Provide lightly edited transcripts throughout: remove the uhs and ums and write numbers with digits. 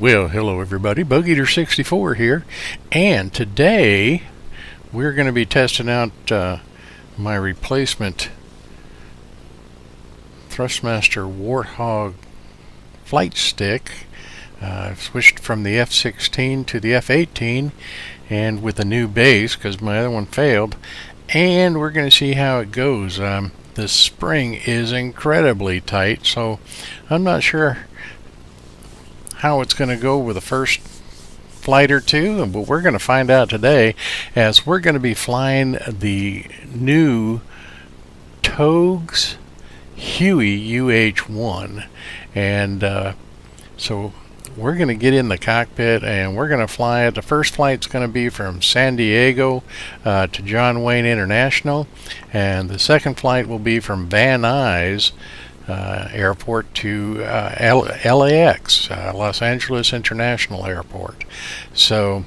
Well, hello everybody, BugEater64 here, and today we're going to be testing out my replacement Thrustmaster Warthog flight stick. I've switched from the F-16 to the F-18 and with a new base because my other one failed, and we're going to see how it goes. The spring is incredibly tight, so I'm not sure how it's going to go with the first flight or two, but we're going to find out today, as we're going to be flying the new TAOG HUEY UH-1, and so we're going to get in the cockpit and we're going to fly it. The first flight's going to be from San Diego to John Wayne International, and the second flight will be from Van Nuys Airport to LAX, Los Angeles International Airport. So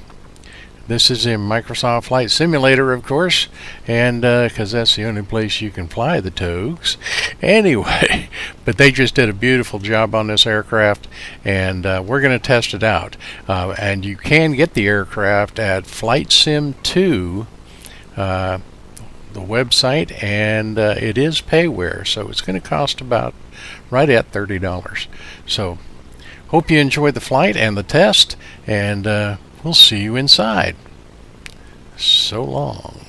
this is in Microsoft Flight Simulator, of course, and because that's the only place you can fly the TAOGs. Anyway, but they just did a beautiful job on this aircraft, and we're going to test it out. And you can get the aircraft at FlightSim2, the website, and it is payware, so it's going to cost about right at $30. So hope you enjoyed the flight and the test, and we'll see you inside. So long.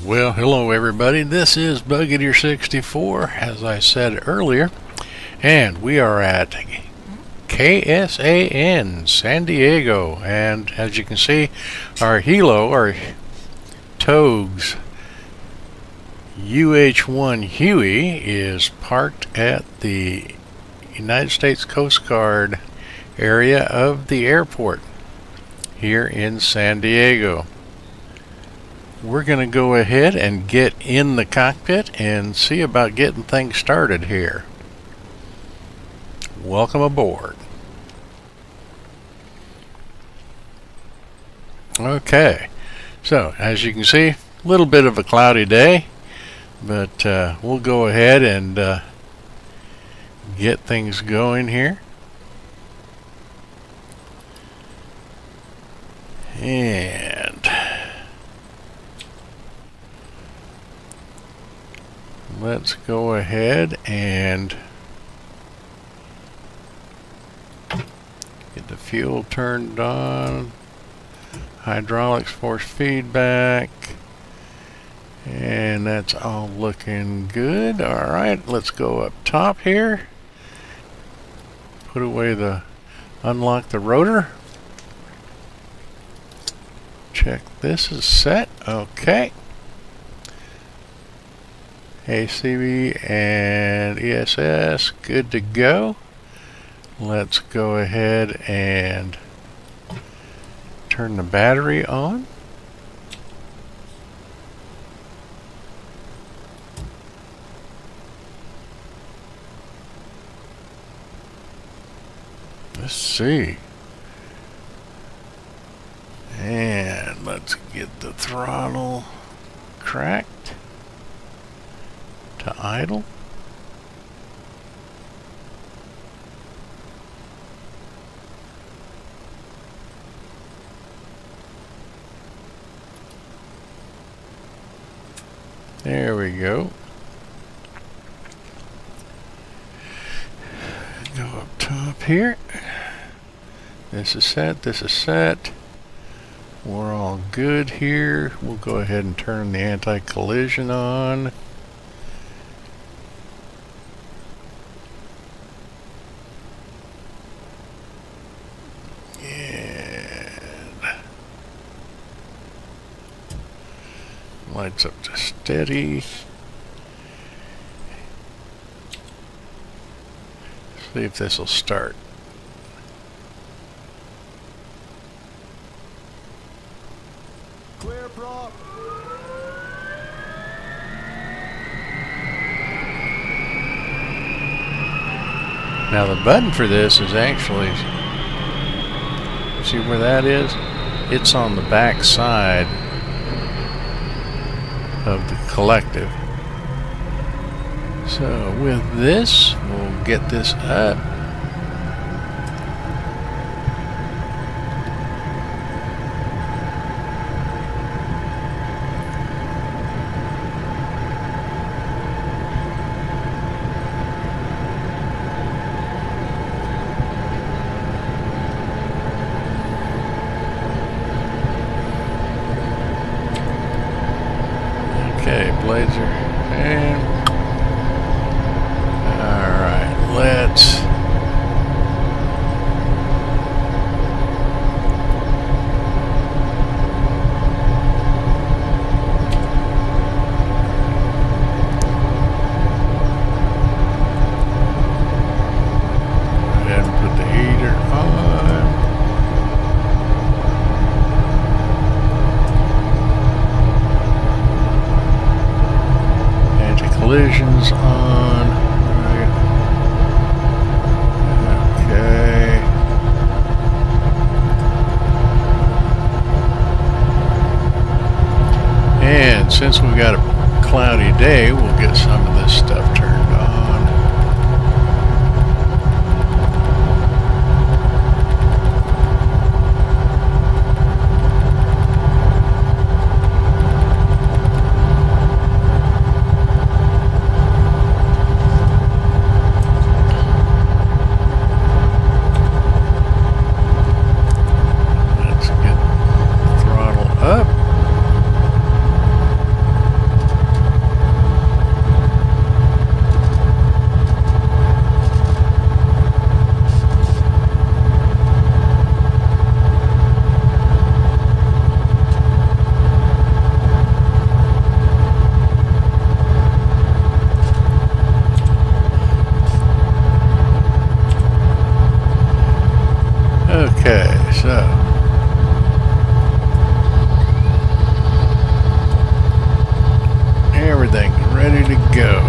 Well, hello everybody, this is BugEater64, as I said earlier, and we are at KSAN San Diego, and as you can see, our helo, our TAOG UH-1 HUEY, is parked at the United States Coast Guard area of the airport here in San Diego. We're going to go ahead and get in the cockpit and see about getting things started here. Welcome aboard. Okay, so as you can see, a little bit of a cloudy day, but we'll go ahead and get things going here. And let's go ahead and get the fuel turned on, hydraulics, force feedback, and that's all looking good. Alright, let's go up top here, put away unlock the rotor, check this is set. Okay, ACB and ESS good to go. Let's go ahead and turn the battery on. Let's see. And let's get the throttle cracked to idle. There we go. Go up top here. This is set, this is set. We're all good here. We'll go ahead and turn the anti-collision on. Lights up to steady. See if this will start. Clear prop. Now the button for this is actually See where that is? It's on the back side of the collective. So with this, we'll get this up. Okay, blades are in. Alright, let's go ahead and put the heater on. Collisions on. Right. Okay. And since we've got a cloudy day, we'll get some of this stuff turned on. Okay, so everything's ready to go.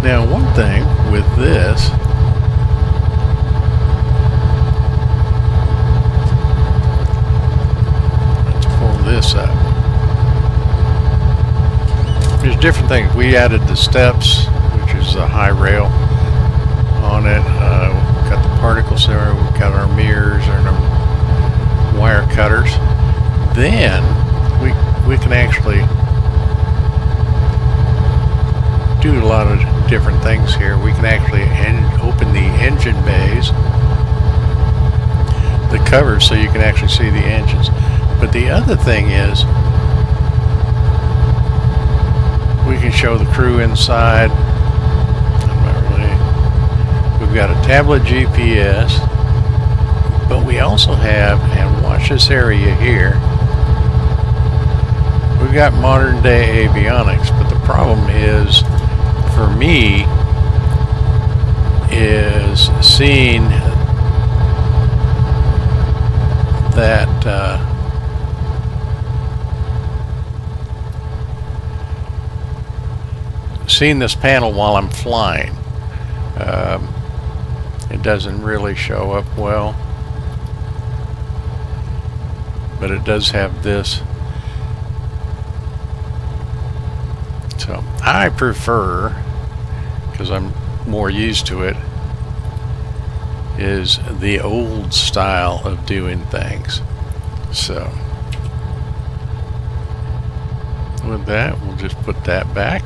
Now, one thing with this, let's pull this up. There's different things. We added the steps, which is a high rail on it. We've got the particle sensor. We've got our mirrors and our wire cutters. Then we can actually do a lot of different things here. We can actually open the engine bays, the covers, so you can actually see the engines. But the other thing is, we can show the crew inside. We've got a tablet GPS, but we also have, and watch this area here, we've got modern day avionics, but the problem is, for me, is seeing that seeing this panel while I'm flying. It doesn't really show up well, but it does have this. So I prefer, because I'm more used to it, is the old style of doing things. So with that, we'll just put that back.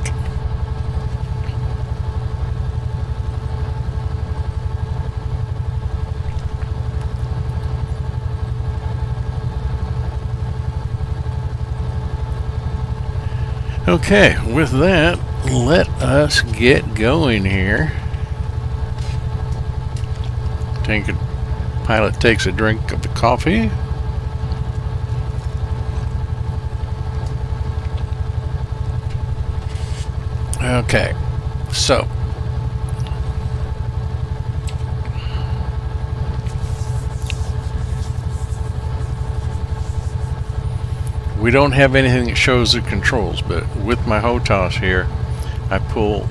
Okay, with that, let us get going here. Pilot takes a drink of the coffee. Okay, so we don't have anything that shows the controls, but with my HOTOS here, I pull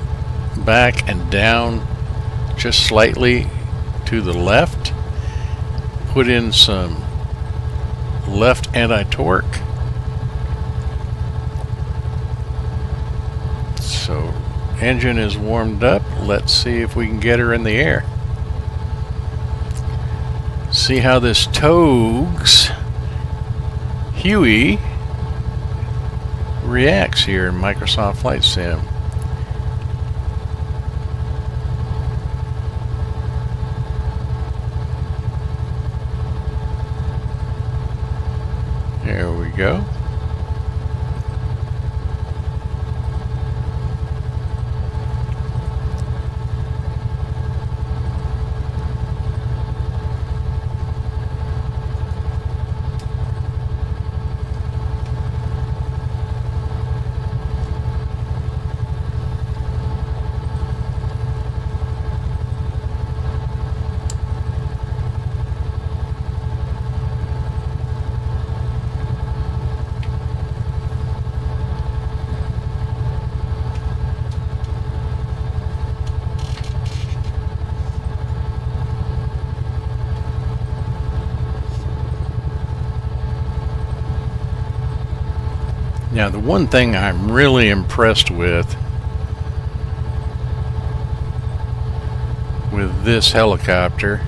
back and down just slightly to the left. Put in some left anti-torque. So engine is warmed up. Let's see if we can get her in the air. See how this TAOG's HUEY reacts here in Microsoft Flight Sim. There we go. Now, the one thing I'm really impressed with this helicopter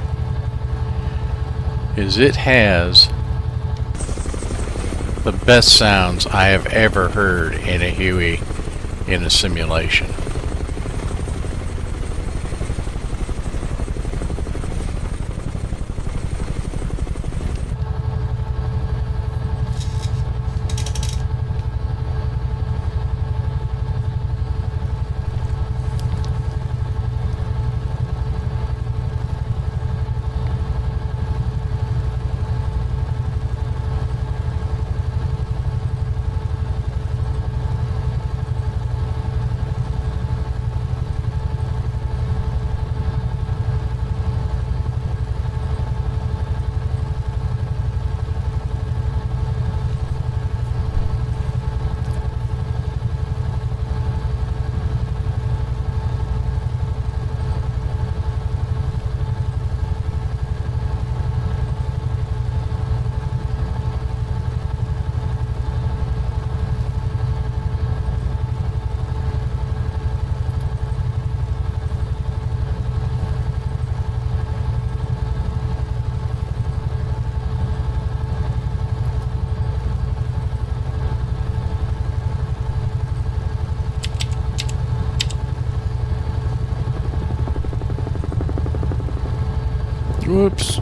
is it has the best sounds I have ever heard in a HUEY in a simulation. Whoops.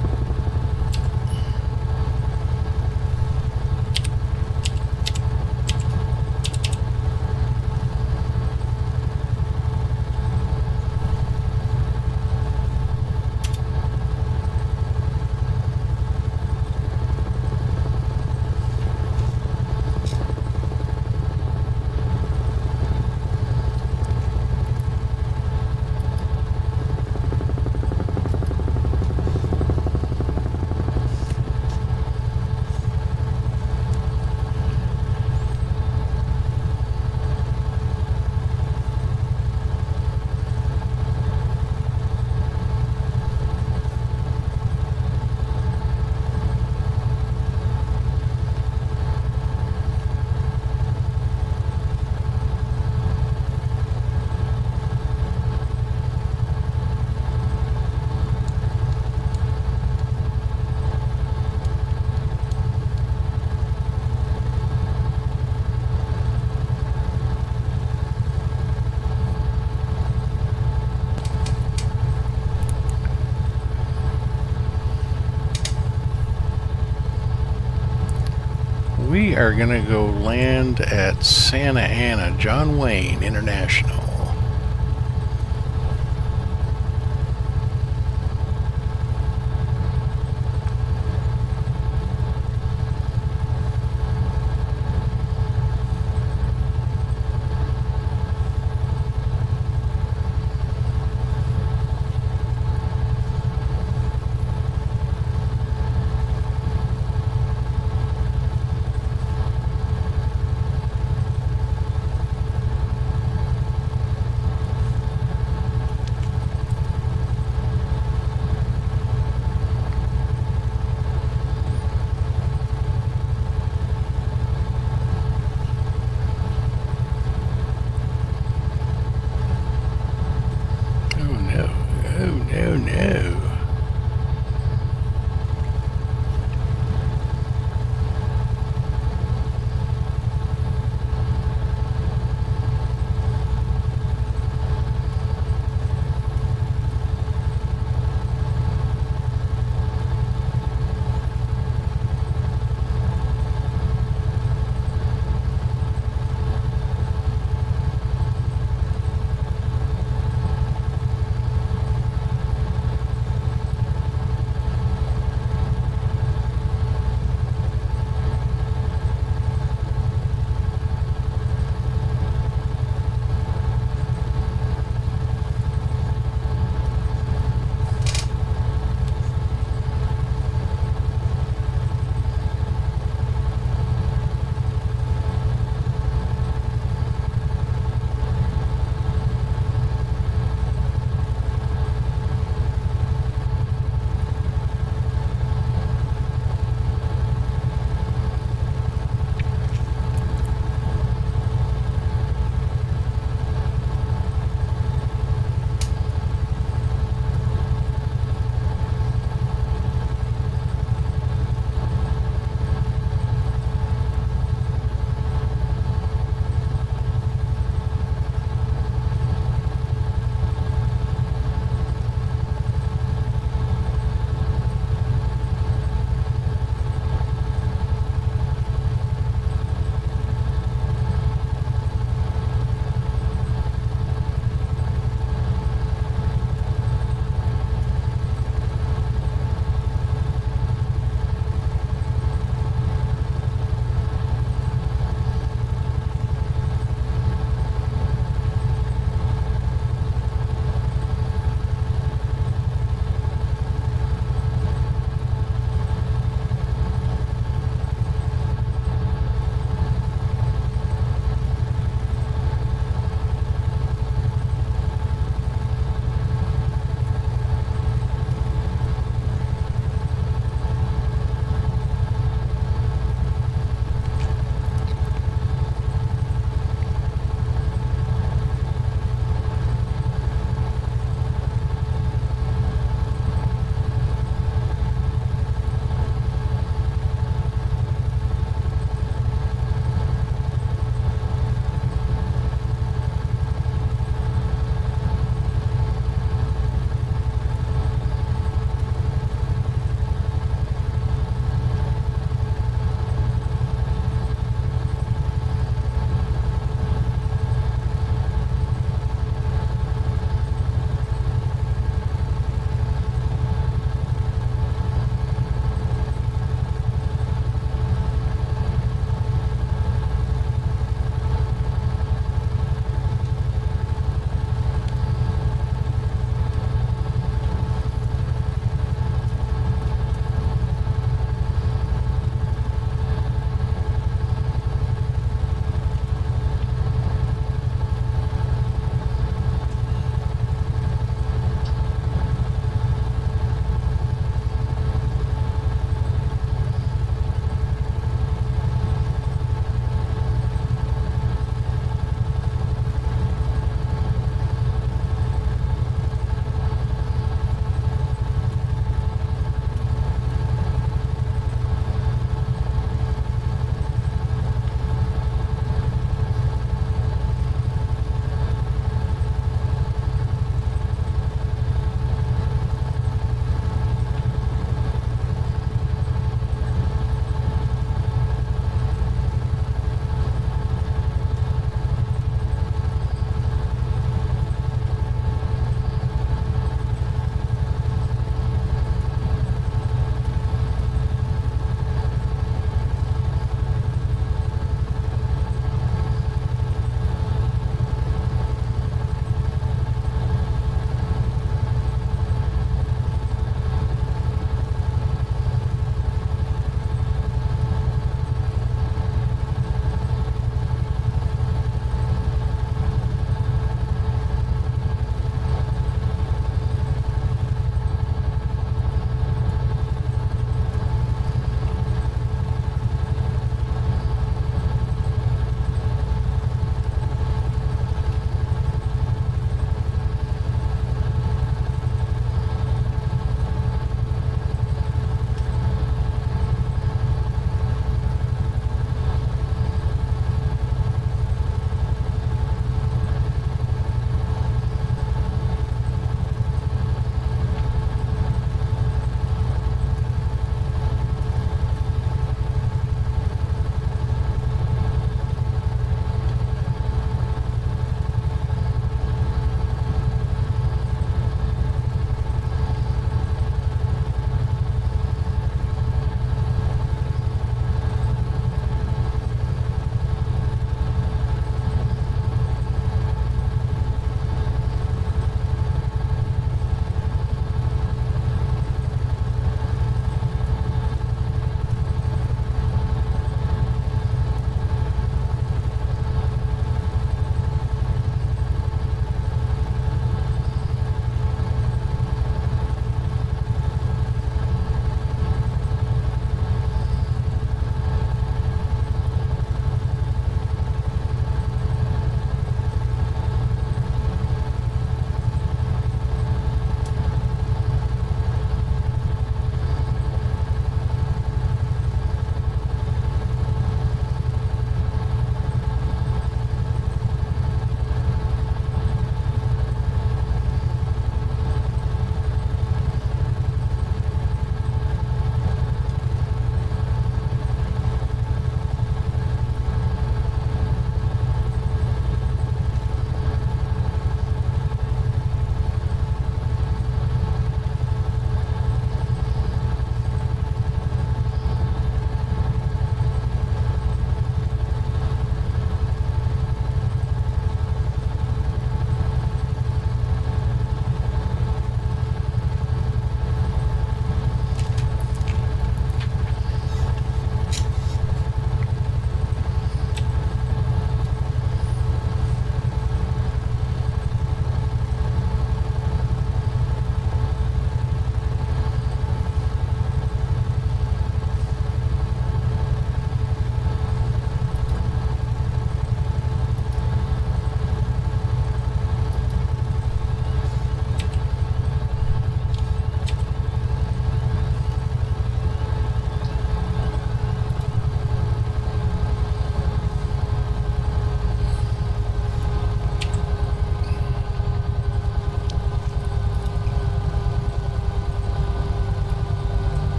We are going to go land at Santa Ana, John Wayne International.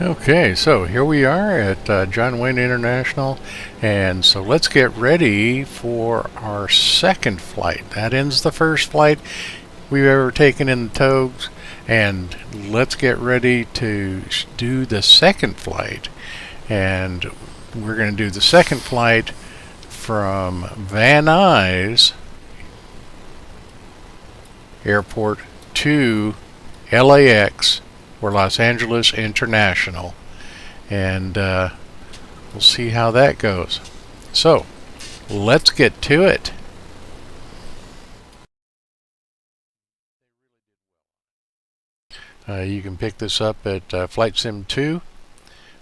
Okay, so here we are at John Wayne International, and so let's get ready for our second flight. That ends the first flight we've ever taken in the TAOGs, and let's get ready to do the second flight. And we're going to do the second flight from Van Nuys Airport to LAX, or Los Angeles International, and we'll see how that goes. So let's get to it. You can pick this up at Flight Sim 2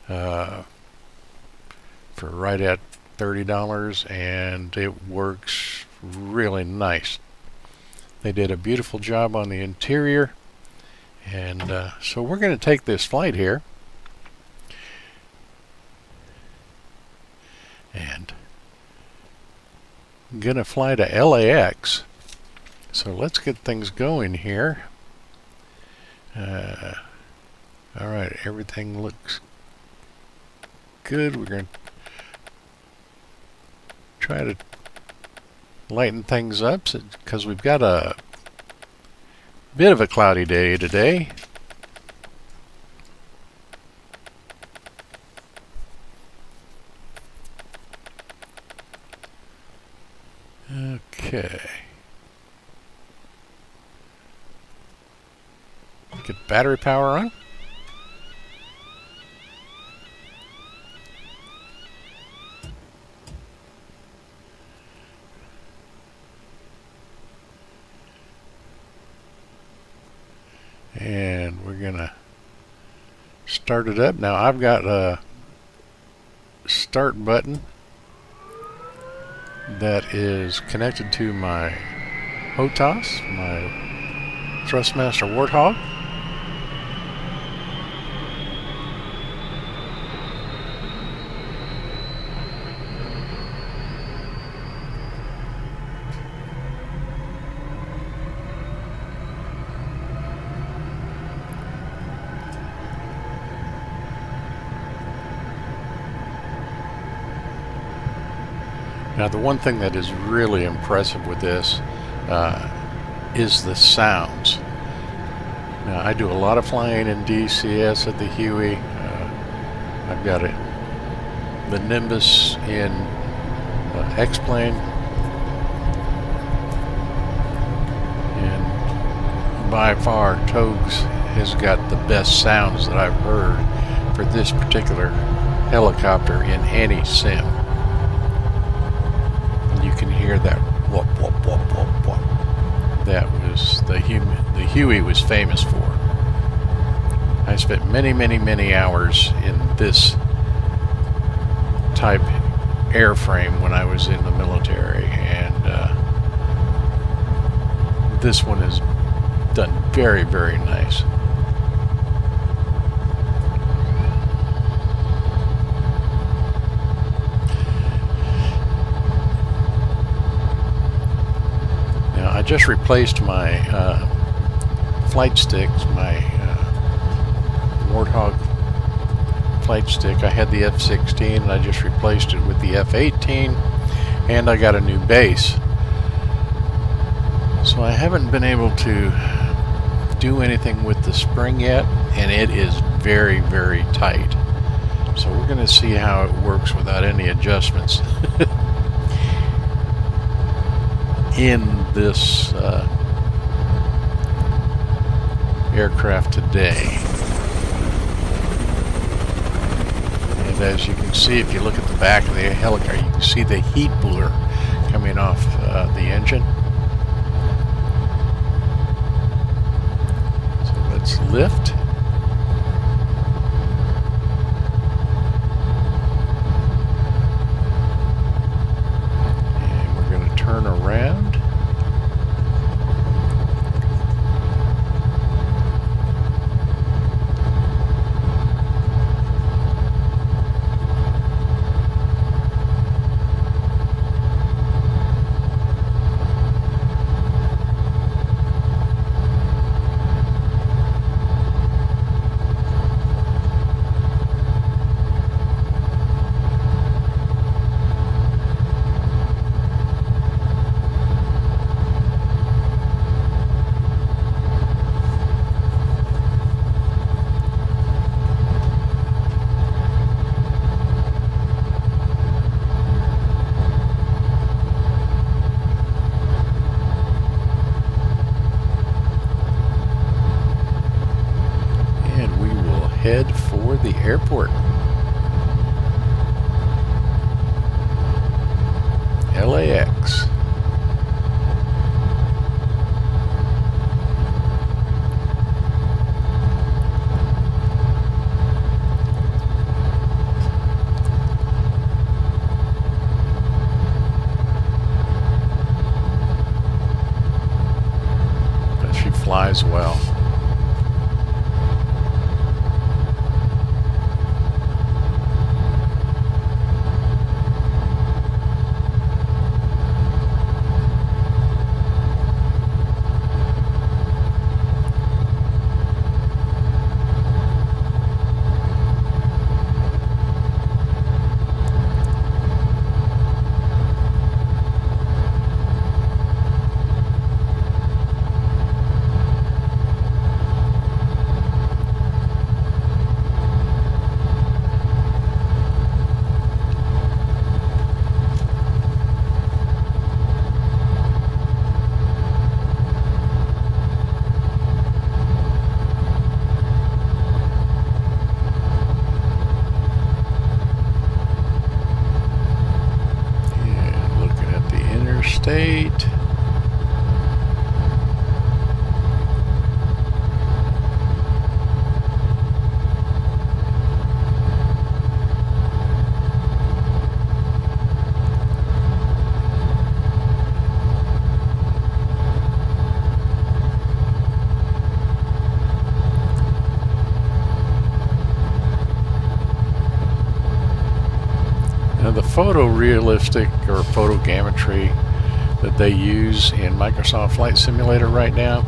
for right at $30, and it works really nice. They did a beautiful job on the interior. And so we're going to take this flight here, and I'm going to fly to LAX. So let's get things going here. All right, everything looks good. We're going to try to lighten things up because we've got a bit of a cloudy day today. Okay. Get battery power on. And we're gonna start it up. Now I've got a start button that is connected to my HOTAS, my Thrustmaster Warthog. Now, the one thing that is really impressive with this is the sounds. Now, I do a lot of flying in DCS at the HUEY. I've got the Nimbus in X-Plane, and by far TAOGs has got the best sounds that I've heard for this particular helicopter in any sim. You can hear that whoop, whoop, whoop, whoop, whoop. That was the HUEY was famous for. I spent many hours in this type airframe when I was in the military, and this one is done very nice. I just replaced my flight sticks, my Warthog flight stick. I had the F-16 and I just replaced it with the F-18, and I got a new base. So I haven't been able to do anything with the spring yet, and it is very tight. So we're going to see how it works without any adjustments in this aircraft today. And as you can see, if you look at the back of the helicopter, you can see the heat blur coming off the engine. So let's lift. And we're going to turn around. head for the airport. LAX. But she flies well. State. Now the photorealistic or photogrammetry that they use in Microsoft Flight Simulator right now,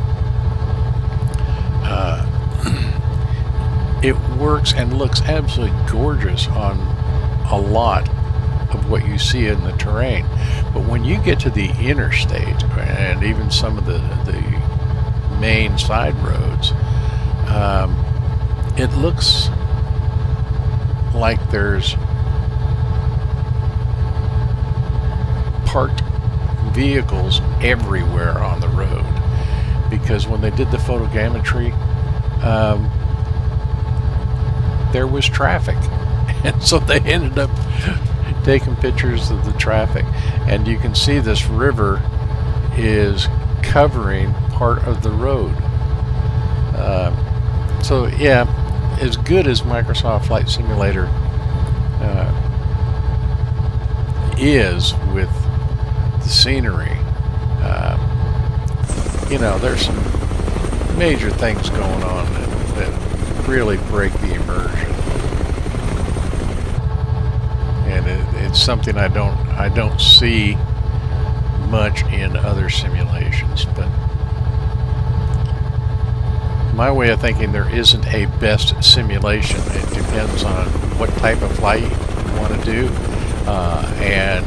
it works and looks absolutely gorgeous on a lot of what you see in the terrain. But when you get to the interstate and even some of the main side roads, it looks like there's parked vehicles everywhere on the road, because when they did the photogrammetry, there was traffic, and so they ended up taking pictures of the traffic, and you can see this river is covering part of the road. So yeah, as good as Microsoft Flight Simulator is with the scenery, you know, there's some major things going on that really break the immersion, and it's something I don't see much in other simulations. But my way of thinking, there isn't a best simulation. It depends on what type of flight you want to do, and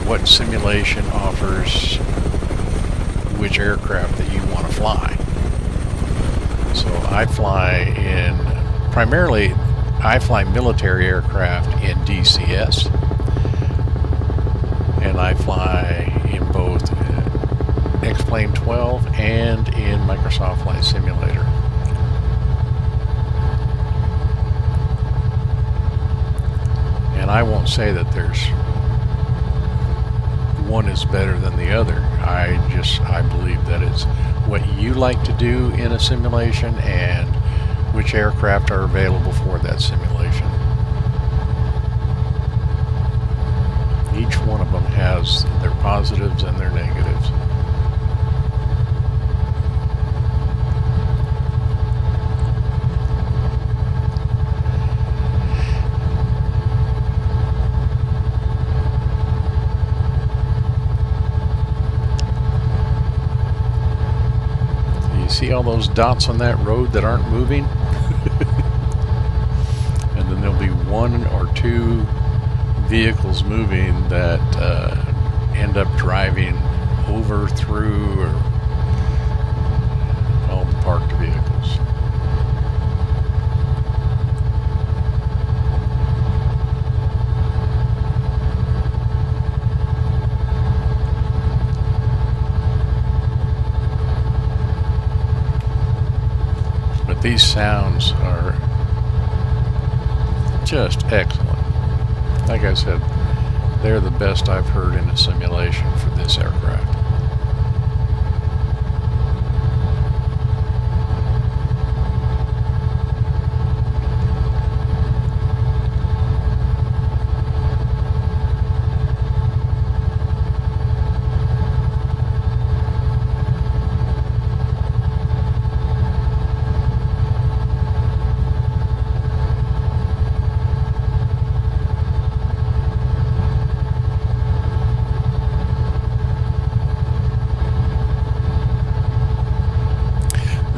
what simulation offers which aircraft that you want to fly. So I fly military aircraft in DCS, and I fly in both X-Plane 12 and in Microsoft Flight Simulator. And I won't say that there's one is better than the other. I believe that it's what you like to do in a simulation and which aircraft are available for that simulation. Each one of them has their positives and their negatives. See all those dots on that road that aren't moving? And then there'll be one or two vehicles moving that end up driving over, through, or all the parked vehicles. But these sounds are just excellent. Like I said, they're the best I've heard in a simulation for this aircraft.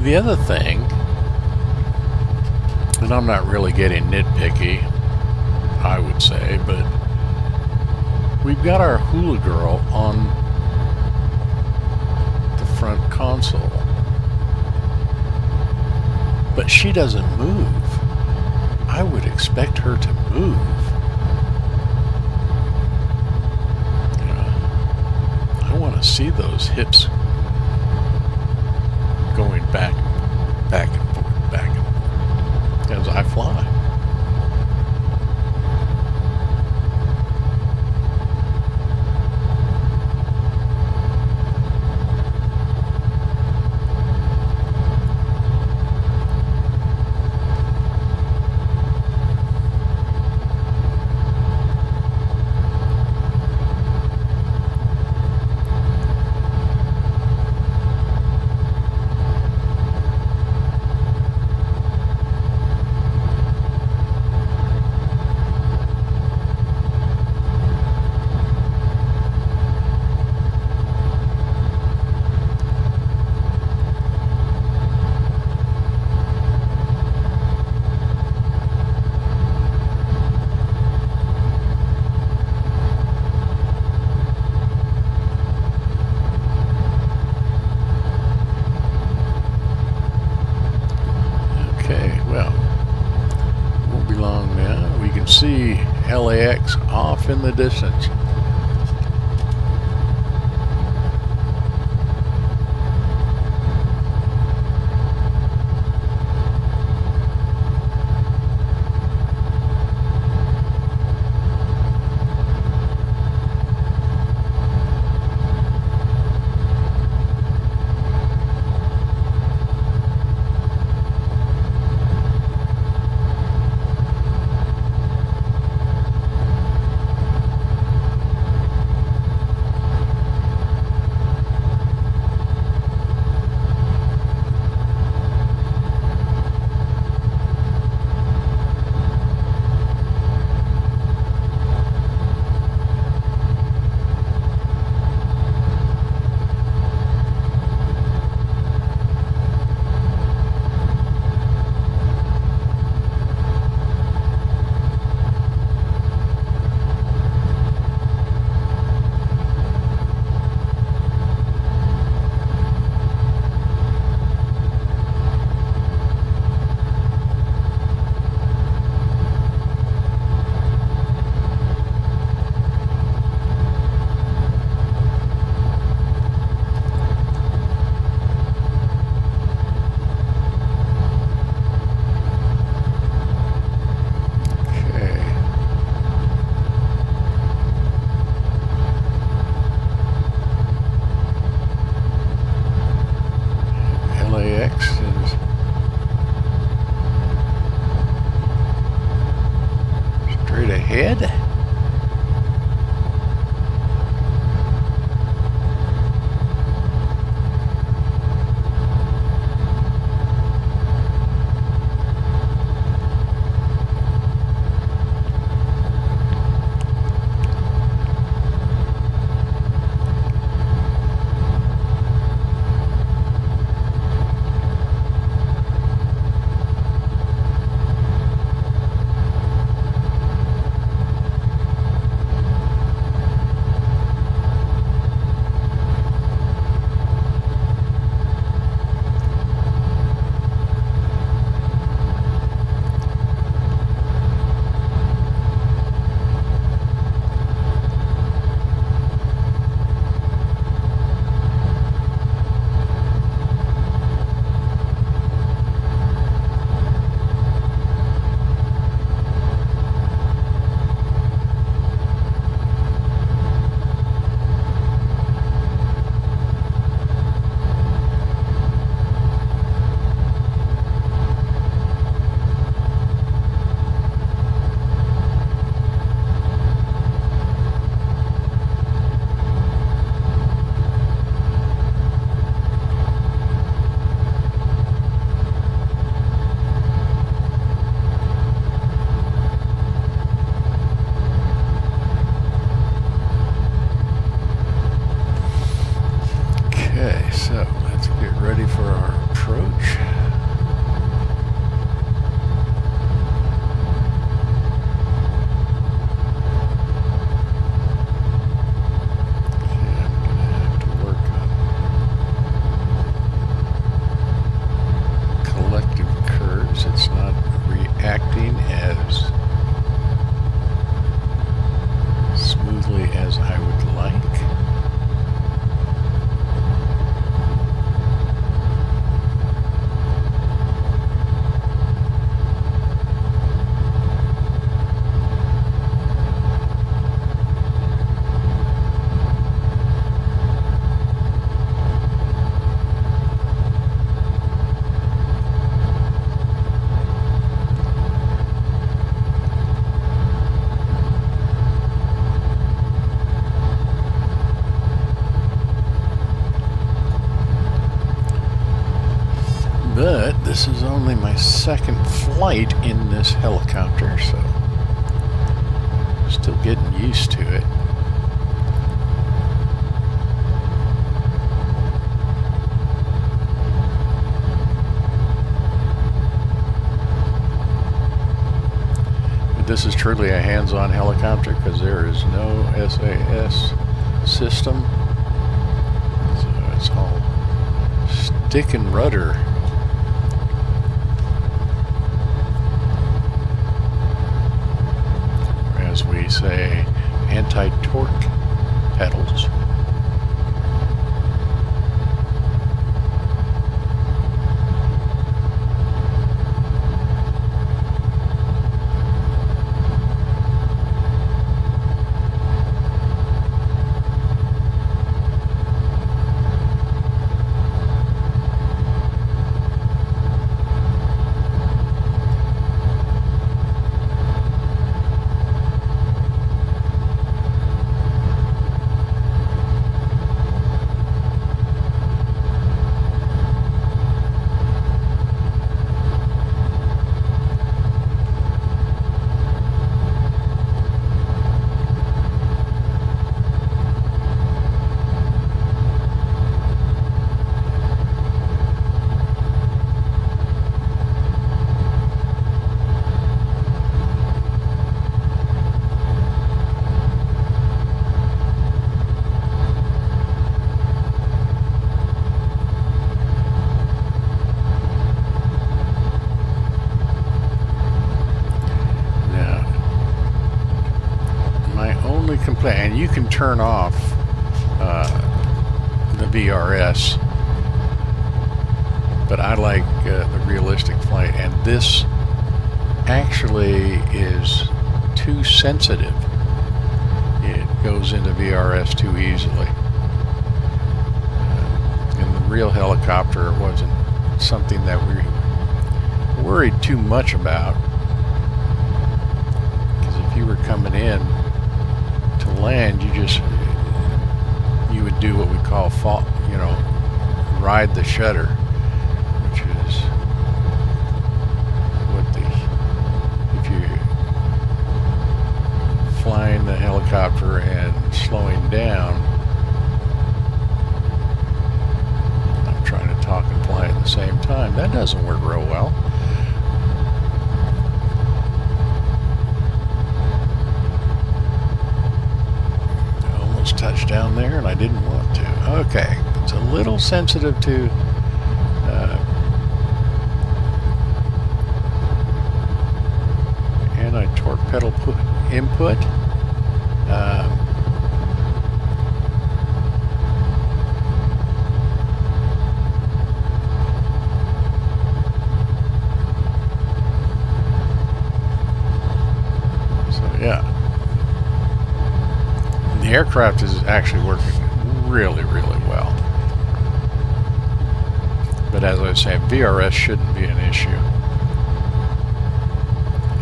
The other thing, and I'm not really getting nitpicky, I would say, but we've got our hula girl on the front console, but she doesn't move. I would expect her to move. I want to see those hips going back and forth, as I fly. See LAX off in the distance. Ahead. But this is only my second flight in this helicopter, so still getting used to it. But this is truly a hands-on helicopter because there is no SAS system. So it's all stick and rudder. As we say, anti-torque pedals. And you can turn off the VRS, but I like the realistic flight, and this actually is too sensitive. It goes into VRS too easily. In the real helicopter, it wasn't something that we worried too much about, because if you were coming in to land, you would do what we call ride the shutter, which is if you're flying the helicopter and slowing down. I'm trying to talk and fly at the same time. That doesn't work real well. Touch down there, and I didn't want to. Okay, it's a little sensitive to anti-torque pedal input. So yeah. The aircraft is actually working really, really well. But as I was saying, VRS shouldn't be an issue.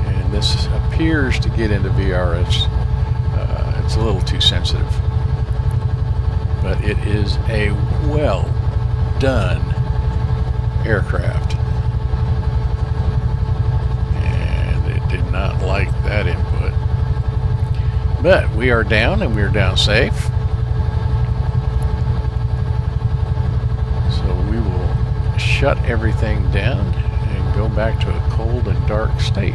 And this appears to get into VRS. It's a little too sensitive. But it is a well done aircraft. And it did not like that input. But we are down, and we are down safe. So we will shut everything down and go back to a cold and dark state.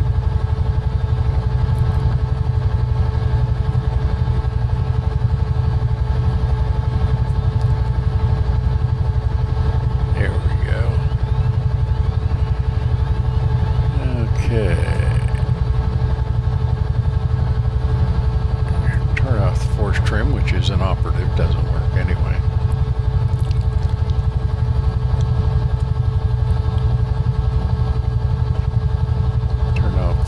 There we go. Okay. Force trim, which is inoperative, doesn't work anyway. Turn off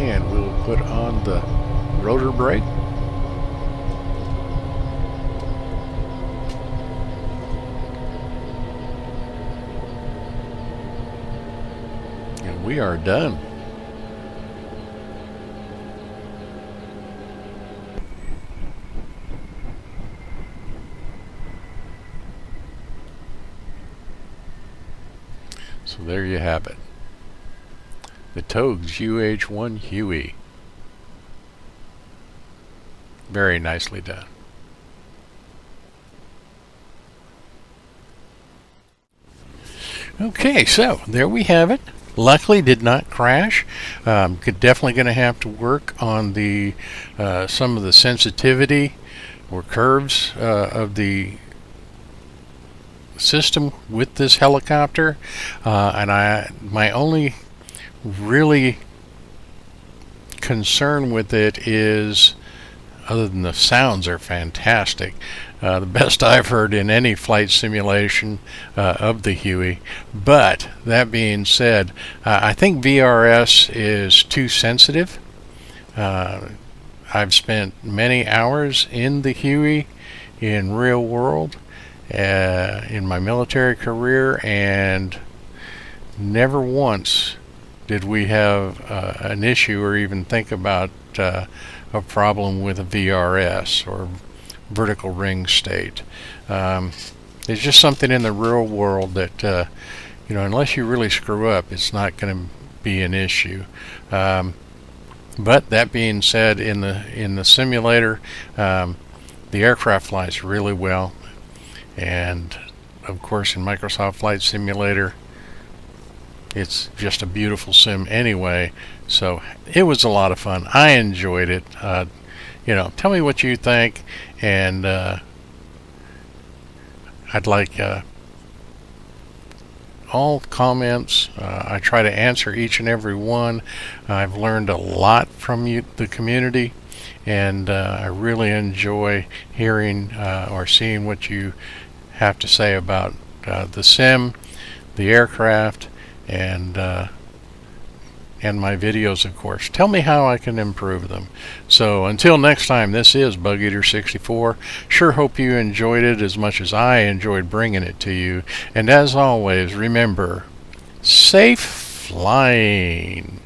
and we'll put on the rotor brake. And we are done. So there you have it. The TAOG's UH-1 HUEY. Very nicely done. Okay, so there we have it. Luckily did not crash. Definitely going to have to work on the some of the sensitivity or curves of the system with this helicopter, and my only really concern with it is, other than the sounds are fantastic, the best I've heard in any flight simulation of the HUEY. But that being said, I think VRS is too sensitive. I've spent many hours in the HUEY in real world in my military career, and never once did we have an issue or even think about a problem with a VRS or vertical ring state. There's just something in the real world that unless you really screw up, it's not going to be an issue. But that being said, in the simulator, the aircraft flies really well, and of course in Microsoft Flight Simulator, it's just a beautiful sim anyway. So it was a lot of fun. I enjoyed it. Tell me what you think, and I'd like all comments. I try to answer each and every one. I've learned a lot from the community, and I really enjoy hearing or seeing what you have to say about the sim, the aircraft, and my videos, of course. Tell me how I can improve them. So until next time, this is Bug Eater 64. Sure hope you enjoyed it as much as I enjoyed bringing it to you. And as always, remember, safe flying.